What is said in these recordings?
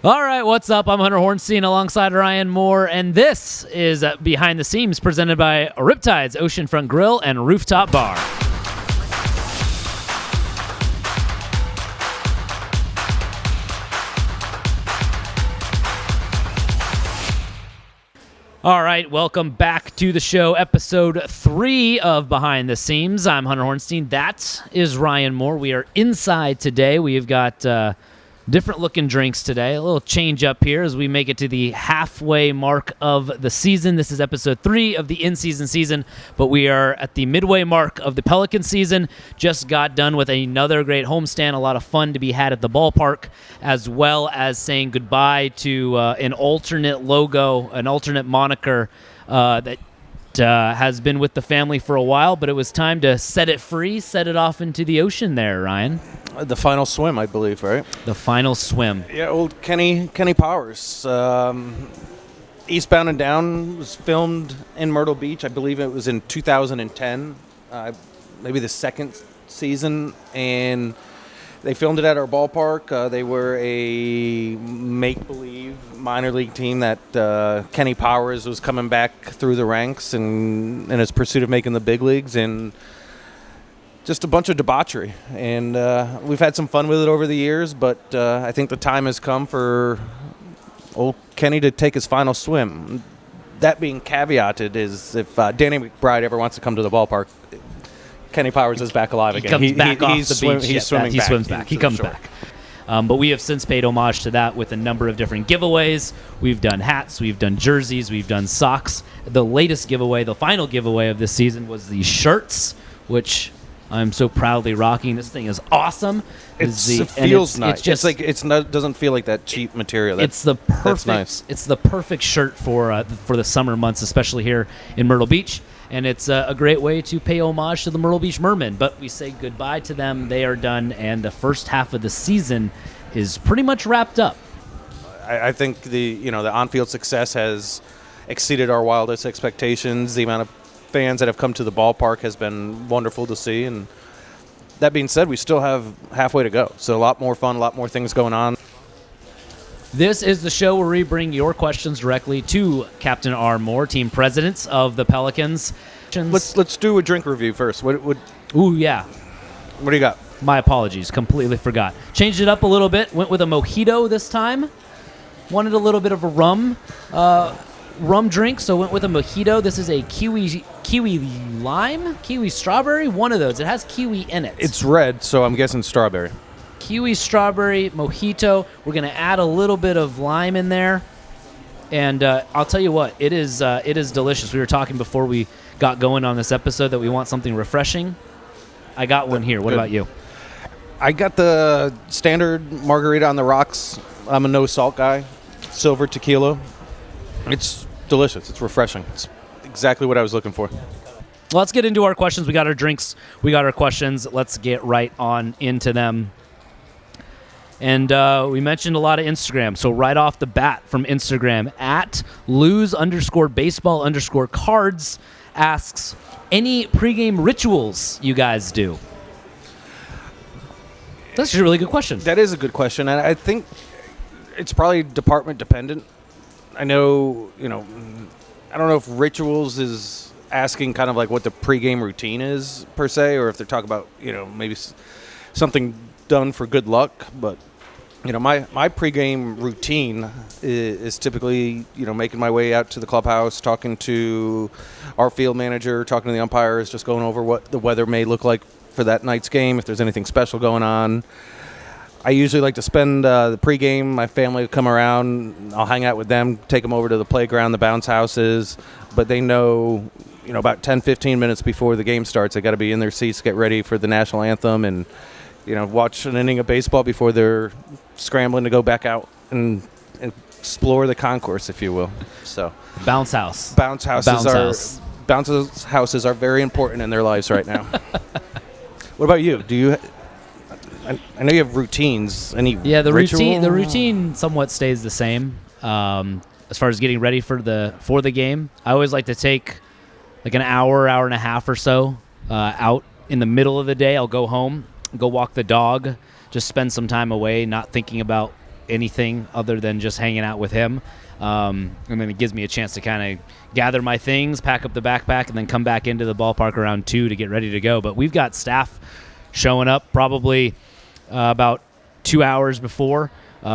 All right, what's up? I'm Hunter Horenstein alongside Ryan Moore, and this is Behind the Seams presented by RipTydz, Oceanfront Grill, and Rooftop Bar. All right, welcome back to the show, episode 3 of Behind the Seams. I'm Hunter Horenstein. That is Ryan Moore. We are inside today. We've got different looking drinks today. A little change up here as we make it to the halfway mark of the season. This is episode 3 of the in-season season, but we are at the midway mark of the Pelican season. Just got done with another great homestand. A lot of fun to be had at the ballpark, as well as saying goodbye to an alternate logo, an alternate moniker that has been with the family for a while, but it was time to set it free, set it off into the ocean there, Ryan. The final swim, I believe, right? The final swim. Yeah, old Kenny Powers. Eastbound and Down was filmed in Myrtle Beach. I believe it was in 2010, maybe the second season, and they filmed it at our ballpark. They were a make-believe minor league team that Kenny Powers was coming back through the ranks and in his pursuit of making the big leagues, and just a bunch of debauchery. And we've had some fun with it over the years, but I think the time has come for old Kenny to take his final swim. That being caveated is if Danny McBride ever wants to come to the ballpark, Kenny Powers is back alive again. He comes back off the beach. He's swimming he back. swims back. He comes back. But we have since paid homage to that with a number of different giveaways. We've done hats. We've done jerseys. We've done socks. The latest giveaway, the final giveaway of this season, was the shirts, which I'm so proudly rocking. This thing is awesome. It feels nice. Doesn't feel like that cheap material. It's the perfect. That's nice. It's the perfect shirt for the summer months, especially here in Myrtle Beach. And it's a great way to pay homage to the Myrtle Beach Mermen. But we say goodbye to them. They are done, and the first half of the season is pretty much wrapped up. I think the on-field success has exceeded our wildest expectations. The amount of fans that have come to the ballpark has been wonderful to see. And that being said, we still have halfway to go. So a lot more fun, a lot more things going on. This is the show where we bring your questions directly to Captain R. Moore, team presidents of the Pelicans. Let's do a drink review first. Ooh, yeah. What do you got? My apologies. Completely forgot. Changed it up a little bit. Went with a mojito this time. Wanted a little bit of a rum drink, so went with a mojito. This is a kiwi lime? Kiwi strawberry? One of those. It has kiwi in it. It's red, so I'm guessing strawberry. Kiwi strawberry mojito. We're going to add a little bit of lime in there. And I'll tell you what, it is delicious. We were talking before we got going on this episode that we want something refreshing. I got one here. What about you? I got the standard margarita on the rocks. I'm a no-salt guy. Silver tequila. It's delicious. It's refreshing. It's exactly what I was looking for. Let's get into our questions. We got our drinks. We got our questions. Let's get right on into them. And we mentioned a lot of Instagram. So right off the bat from Instagram, at lose_baseball_cards asks, any pregame rituals you guys do? That's a really good question. That is a good question. And I think it's probably department dependent. I know, I don't know if rituals is asking kind of like what the pregame routine is per se, or if they're talking about, maybe something done for good luck. But, my pregame routine is typically, making my way out to the clubhouse, talking to our field manager, talking to the umpires, just going over what the weather may look like for that night's game, if there's anything special going on. I usually like to spend the pregame. My family will come around. I'll hang out with them, take them over to the playground, the bounce houses. But they know, about 10, 15 minutes before the game starts, they got to be in their seats, get ready for the national anthem, and, watch an inning of baseball before they're scrambling to go back out and explore the concourse, if you will. So bounce houses are very important in their lives right now. What about you? Do you? I know you have routines. The routine somewhat stays the same. As far as getting ready for the game, I always like to take like an hour and a half or so out in the middle of the day. I'll go home, go walk the dog, just spend some time away, not thinking about anything other than just hanging out with him. And then it gives me a chance to kind of gather my things, pack up the backpack, and then come back into the ballpark around 2 to get ready to go. But we've got staff showing up probably about 2 hours before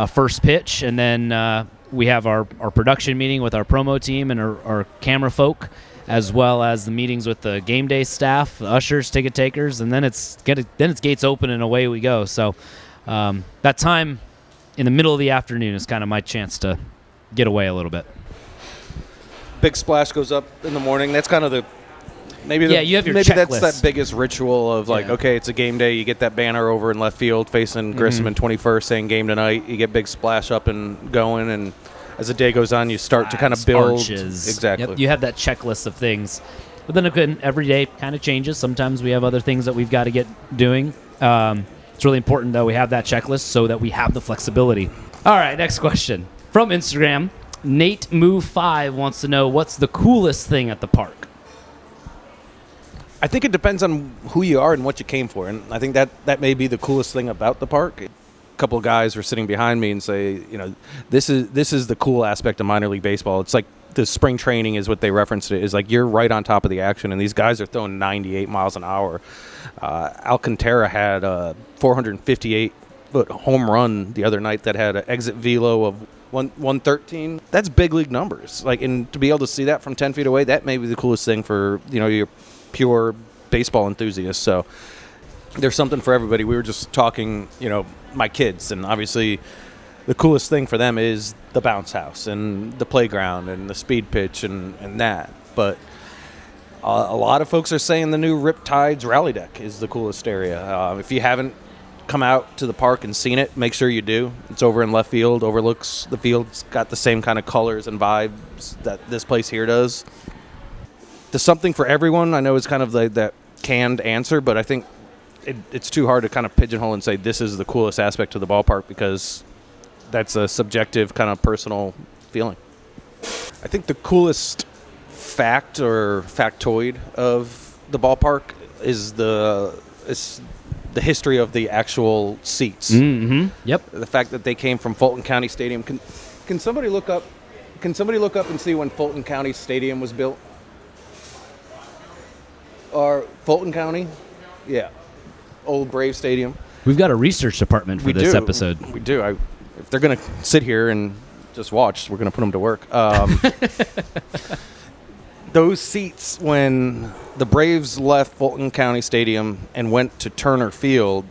first pitch, and then we have our production meeting with our promo team and our camera folk, as well as the meetings with the game day staff, the ushers, ticket takers, and then it's gates open and away we go. So that time in the middle of the afternoon is kind of my chance to get away a little bit. Big splash goes up in the morning. That's kind of you have your checklist. That's that biggest ritual of okay, it's a game day. You get that banner over in left field facing Grissom and 21st saying game tonight. You get big splash up and going, and as the day goes on, you start to kind of build. Arches. Exactly. Yep, you have that checklist of things. But then again, every day kind of changes. Sometimes we have other things that we've got to get doing. It's really important that we have that checklist so that we have the flexibility. All right, next question. From Instagram, Nate Move 5 wants to know, what's the coolest thing at the park? I think it depends on who you are and what you came for, and I think that may be the coolest thing about the park. A couple of guys were sitting behind me and say, this is the cool aspect of minor league baseball. It's like the spring training is what they referenced it, is like you're right on top of the action, and these guys are throwing 98 miles an hour. Alcantara had a 458-foot home run the other night that had an exit velo of 113. That's big league numbers. And to be able to see that from 10 feet away, that may be the coolest thing for your pure baseball enthusiasts. So there's something for everybody. We were just talking, my kids, and obviously the coolest thing for them is the bounce house and the playground and the speed pitch and that. But a lot of folks are saying the new RipTydz rally deck is the coolest area. If you haven't come out to the park and seen it, make sure you do. It's over in left field, overlooks the field. It's got the same kind of colors and vibes that this place here does. There's something for everyone. I know it's kind of that canned answer, but I think it's too hard to kind of pigeonhole and say this is the coolest aspect of the ballpark, because that's a subjective kind of personal feeling. I think the coolest fact or factoid of the ballpark is the history of the actual seats. Mm-hmm. Yep. The fact that they came from Fulton County Stadium. Can somebody look up? Can somebody look up and see when Fulton County Stadium was built? Or Fulton County? Yeah. Old Brave Stadium. We've got a research department for this episode. We do. If they're going to sit here and just watch, we're going to put them to work. Those seats, when the Braves left Fulton County Stadium and went to Turner Field,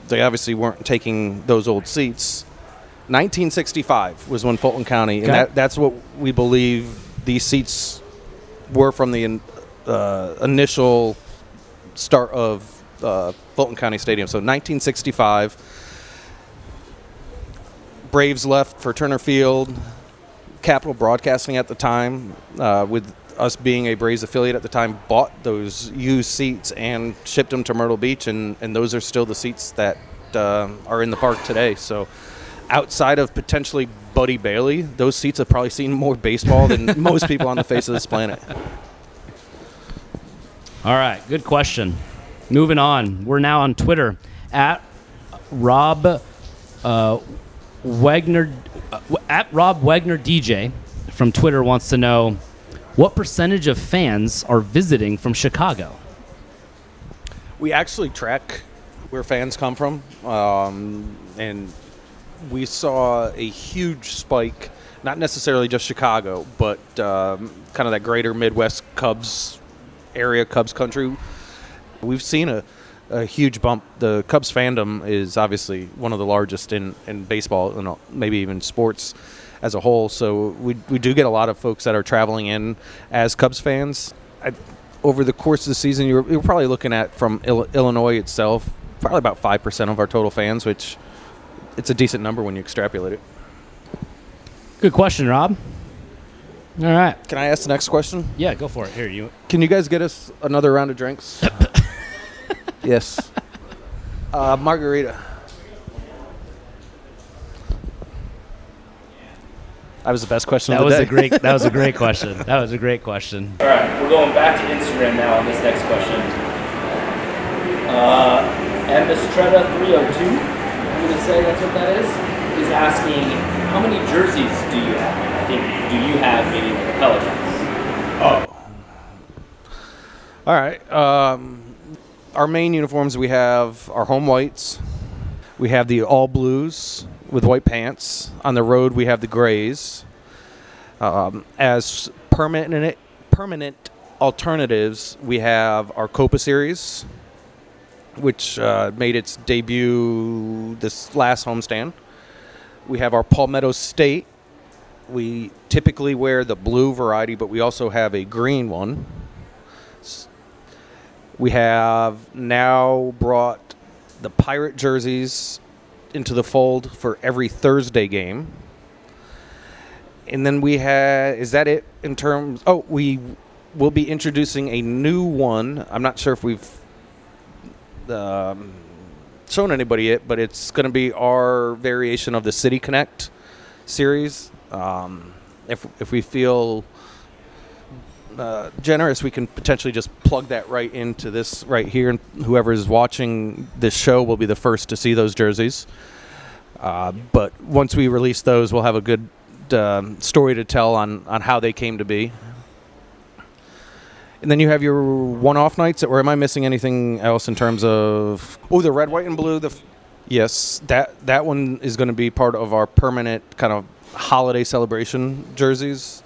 they obviously weren't taking those old seats. 1965 was when Fulton County, and that's what we believe these seats were from the initial start of Fulton County Stadium. So 1965, Braves left for Turner Field. Capital Broadcasting at the time, with us being a Braves affiliate at the time, bought those used seats and shipped them to Myrtle Beach, and those are still the seats that are in the park today. So outside of potentially Buddy Bailey, those seats have probably seen more baseball than most people on the face of this planet. All right, good question. Moving on. We're now on Twitter at Rob Wagner DJ from Twitter wants to know, what percentage of fans are visiting from Chicago? We actually track where fans come from, and we saw a huge spike, not necessarily just Chicago, but kind of that greater Midwest Cubs area, Cubs country. We've seen a huge bump. The Cubs fandom is obviously one of the largest in baseball and maybe even sports as a whole. So we do get a lot of folks that are traveling in as Cubs fans. Over the course of the season, you're probably looking at, from Illinois itself, probably about 5% of our total fans, which it's a decent number when you extrapolate it. Good question, Rob. All right. Can I ask the next question? Yeah, go for it. Here, Can you guys get us another round of drinks? Yes. Margarita. That was the best question of the day. That was a great question. That was a great question. All right, we're going back to Instagram now on this next question. Ambistretta302. I'm going to say that's what that is. is asking, how many jerseys do you have? I think, do you have, meaning the Pelicans? Oh. All right. Our main uniforms, we have our home whites. We have the all blues with white pants. On the road, we have the grays. As permanent alternatives, we have our Copa Series, which made its debut this last homestand. We have our Palmetto State. We typically wear the blue variety, but we also have a green one. We have now brought the Pirate jerseys into the fold for every Thursday game. And then we had, is that it in terms? Oh, we will be introducing a new one. I'm not sure if we've shown anybody it, but it's going to be our variation of the City Connect series. If we feel generous, we can potentially just plug that right into this right here, and whoever is watching this show will be the first to see those jerseys. But once we release those, we'll have a good story to tell on how they came to be. And then you have your one-off nights, or am I missing anything else in terms of... Oh, the red, white, and blue. Yes, that one is going to be part of our permanent kind of holiday celebration jerseys.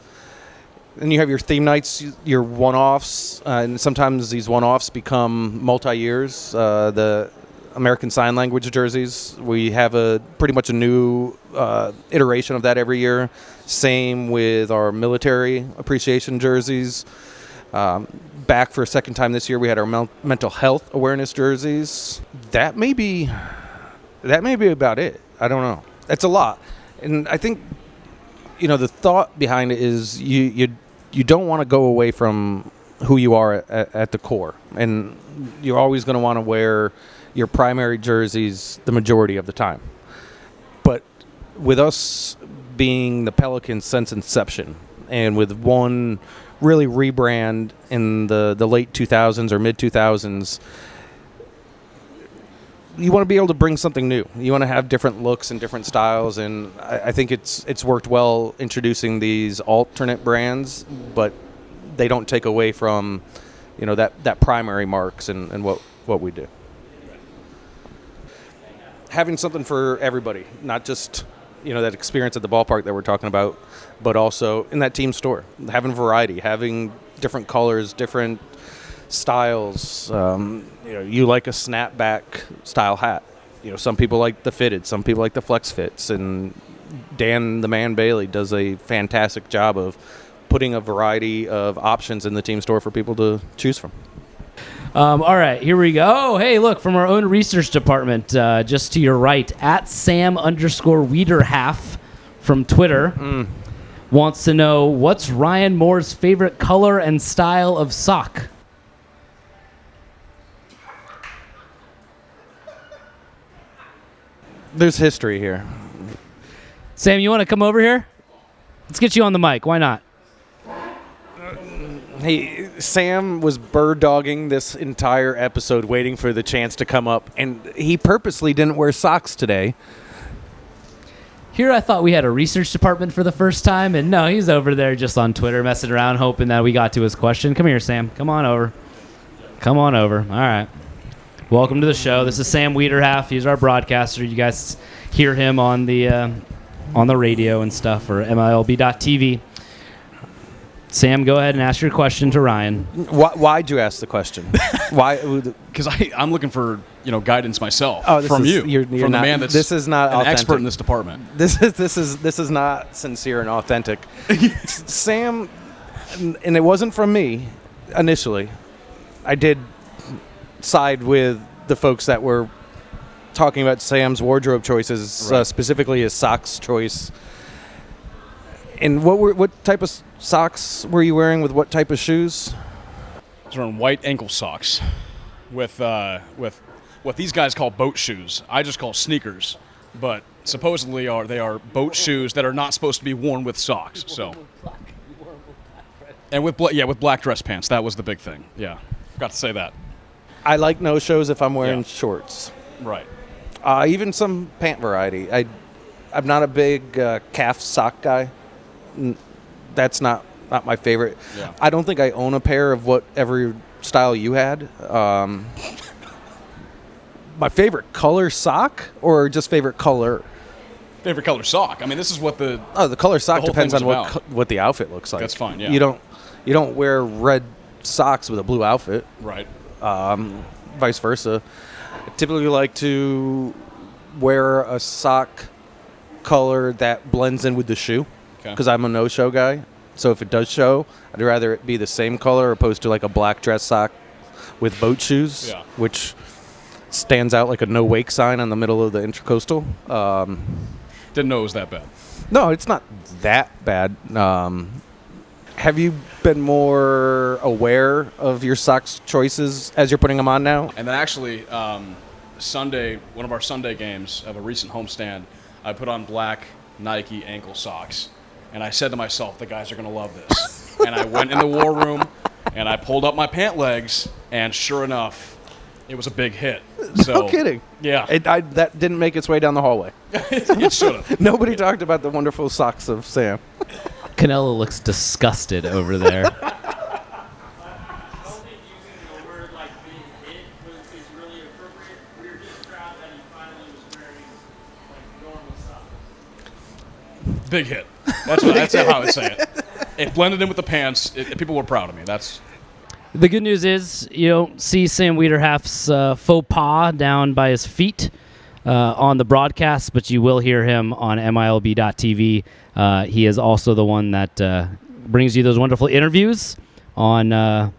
And you have your theme nights, your one-offs, and sometimes these one-offs become multi-years. The American Sign Language jerseys, we have pretty much a new iteration of that every year. Same with our military appreciation jerseys. Back for a second time this year, we had our mental health awareness jerseys. That may be about it. I don't know. It's a lot, and I think the thought behind it is you don't want to go away from who you are at the core, and you're always going to want to wear your primary jerseys the majority of the time. But with us being the Pelicans since inception, and with one really rebrand in the late 2000s or mid 2000s, you want to be able to bring something new. You want to have different looks and different styles, and I think it's worked well introducing these alternate brands, but they don't take away from that primary marks and what we do. Having something for everybody, not just that experience at the ballpark that we're talking about, but also in that team store, having variety, having different colors, different styles. You like a snapback style hat. Some people like the fitted, some people like the flex fits, and Dan the Man Bailey does a fantastic job of putting a variety of options in the team store for people to choose from. All right, here we go. Oh, hey, look, from our own research department, just to your right, at Sam_Weiderhaft from Twitter wants to know, what's Ryan Moore's favorite color and style of sock? There's history here. Sam, you want to come over here? Let's get you on the mic. Why not? Hey, Sam was bird dogging this entire episode waiting for the chance to come up, and he purposely didn't wear socks today. Here I thought we had a research department for the first time, and no, he's over there just on Twitter messing around hoping that we got to his question. Come here, Sam. Come on over. Come on over. All right. Welcome to the show. This is Sam Weiderhaft. He's our broadcaster. You guys hear him on the radio and stuff, or MILB.TV. Sam, go ahead and ask your question to Ryan. Why'd you ask the question? Why? Because I'm looking for guidance myself from you, you're from not, the man that's this is not an authentic. expert in this department. This is not sincere and authentic. Sam, and it wasn't from me initially. I did side with the folks that were talking about Sam's wardrobe choices, right. Specifically his socks choice. And what type of socks were you wearing with what type of shoes? Those are white ankle socks with what these guys call boat shoes. I just call sneakers, but supposedly they are boat shoes that are not supposed to be worn with socks. So, and with black dress pants. That was the big thing. Yeah, forgot to say that. I like no shows if I'm wearing shorts. Right. Even some pant variety. I'm not a big calf sock guy. That's not my favorite. Yeah. I don't think I own a pair of whatever style you had. My favorite color sock or just favorite color? Favorite color sock. I mean, this is what the color sock whole depends thing on was what the outfit looks like. That's fine, yeah. You don't wear red socks with a blue outfit. right. Vice versa. I typically like to wear a sock color that blends in with the shoe Okay. because I'm a no-show guy. So if it does show, I'd rather it be the same color opposed to like a black dress sock with boat shoes, Yeah. which stands out like a no-wake sign on the middle of the intercoastal. Didn't know it was that bad. No, it's not that bad. Have you been more aware of your socks choices as you're putting them on now? And then actually, Sunday, one of our Sunday games of a recent homestand, I put on black Nike ankle socks. And I said to myself, the guys are going to love this. And I went in the war room, and I pulled up my pant legs, and sure enough, it was a big hit. So, No kidding. Yeah. That didn't make its way down the hallway. It should have. Nobody talked about the wonderful socks of Sam. Canelo looks disgusted over there. I don't think using the word like being hit is really appropriate. We were just proud that he finally was wearing like normal socks. Big hit. That's how I would say it. It blended in with the pants. People were proud of me. That's The good news is you don't see Sam Weiderhaft's faux pas down by his feet on the broadcast, but you will hear him on MILB.TV. He is also the one that brings you those wonderful interviews on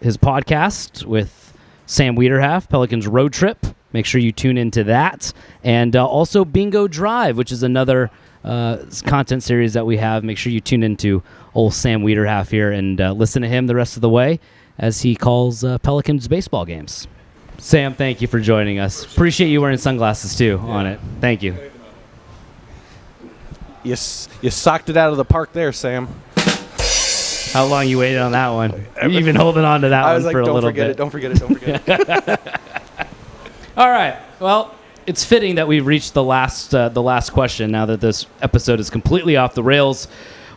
his podcast with Sam Weiderhaft, Pelicans Road Trip. Make sure you tune into that. And also Bingo Drive, which is another content series that we have. Make sure you tune into old Sam Weiderhaft here and listen to him the rest of the way as he calls Pelicans baseball games. Sam, thank you for joining us. Appreciate you wearing sunglasses too on it. Thank you. You socked it out of the park there, Sam. How long you waited on that one? You've been holding on to that I one was like, for a don't little forget bit. it, don't forget it, don't forget it. All right. Well, it's fitting that we've reached the last question now that this episode is completely off the rails.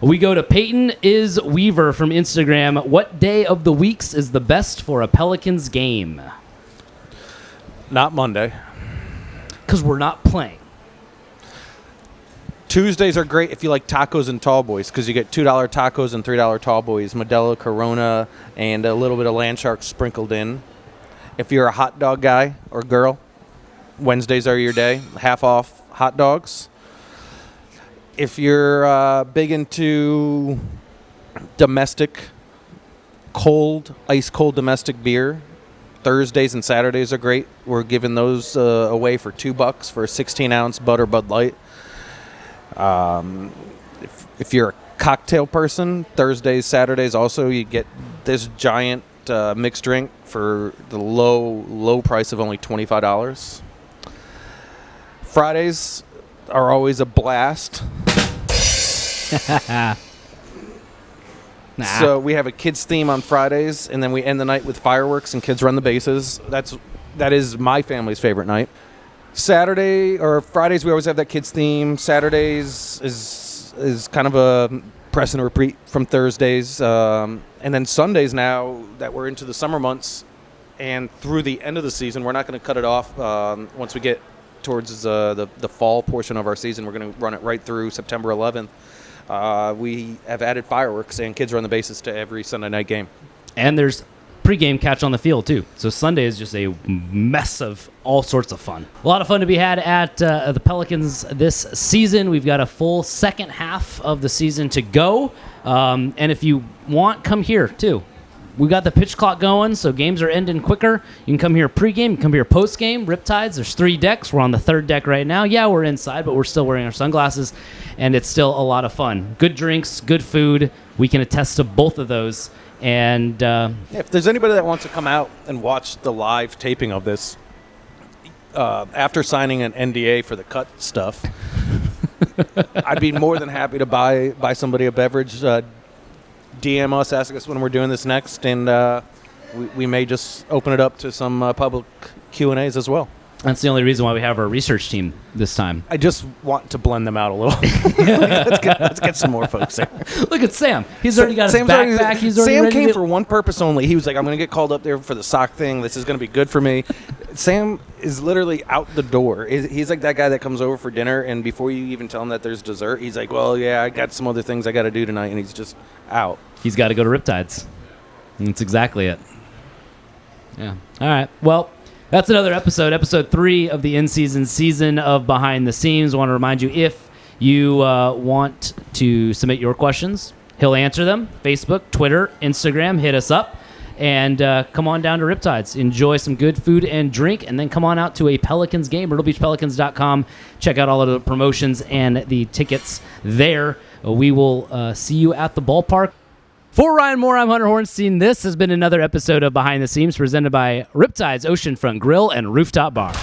We go to Peyton is Weaver from Instagram. What day of the weeks is the best for a Pelicans game? Not Monday. Because we're not playing. Tuesdays are great if you like tacos and tall boys because you get $2 tacos and $3 tall boys, Modelo, Corona, and a little bit of land shark sprinkled in. If you're a hot dog guy or girl, Wednesdays are your day, half off hot dogs. If you're big into domestic, ice cold domestic beer, Thursdays and Saturdays are great. We're giving those away for $2 for a 16-ounce Bud or Bud Light. If you're a cocktail person, Thursdays, Saturdays also, you get this giant mixed drink for the low price of only $25. Fridays are always a blast. Nah. So we have a kids theme on Fridays, and then we end the night with fireworks and kids run the bases. That is my family's favorite night. Saturday or Fridays we always have that kids theme. Saturdays is kind of a press and repeat from Thursdays, and then Sundays now that we're into the summer months and through the end of the season, we're not going to cut it off. Once we get towards the fall portion of our season, we're going to run it right through September 11th. We have added fireworks and kids run the bases to every Sunday night game. And there's pregame catch on the field, too. So Sunday is just a mess of all sorts of fun. A lot of fun to be had at the Pelicans this season. We've got a full second half of the season to go. And if you want, come here, too. We got the pitch clock going, so games are ending quicker. You can come here pregame, you can come here postgame. RipTydz, there's 3 decks. We're on the 3rd deck right now. Yeah, we're inside, but we're still wearing our sunglasses, and it's still a lot of fun. Good drinks, good food. We can attest to both of those. And If there's anybody that wants to come out and watch the live taping of this, after signing an NDA for the cut stuff, I'd be more than happy to buy somebody a beverage. DM us, ask us when we're doing this next, and we may just open it up to some public Q&As as well. That's the only reason why we have our research team this time. I just want to blend them out a little. let's get some more folks there. Look at Sam. He's already got his Sam's backpack. He's already Sam ready came to... for one purpose only. He was like, I'm going to get called up there for the sock thing. This is going to be good for me. Sam is literally out the door. He's like that guy that comes over for dinner, and before you even tell him that there's dessert, he's like, well, yeah, I got some other things I got to do tonight, and he's just out. He's got to go to RipTydz. That's exactly it. Yeah. All right. Well, that's another episode 3 of the in-season season of Behind the Seams. I want to remind you, if you want to submit your questions, he'll answer them. Facebook, Twitter, Instagram, hit us up. And come on down to RipTydz. Enjoy some good food and drink, and then come on out to a Pelicans game, MyrtleBeachPelicans.com. Check out all of the promotions and the tickets there. We will see you at the ballpark. For Ryan Moore, I'm Hunter Horenstein. This has been another episode of Behind the Seams presented by RipTydz Oceanfront Grill and Rooftop Bar.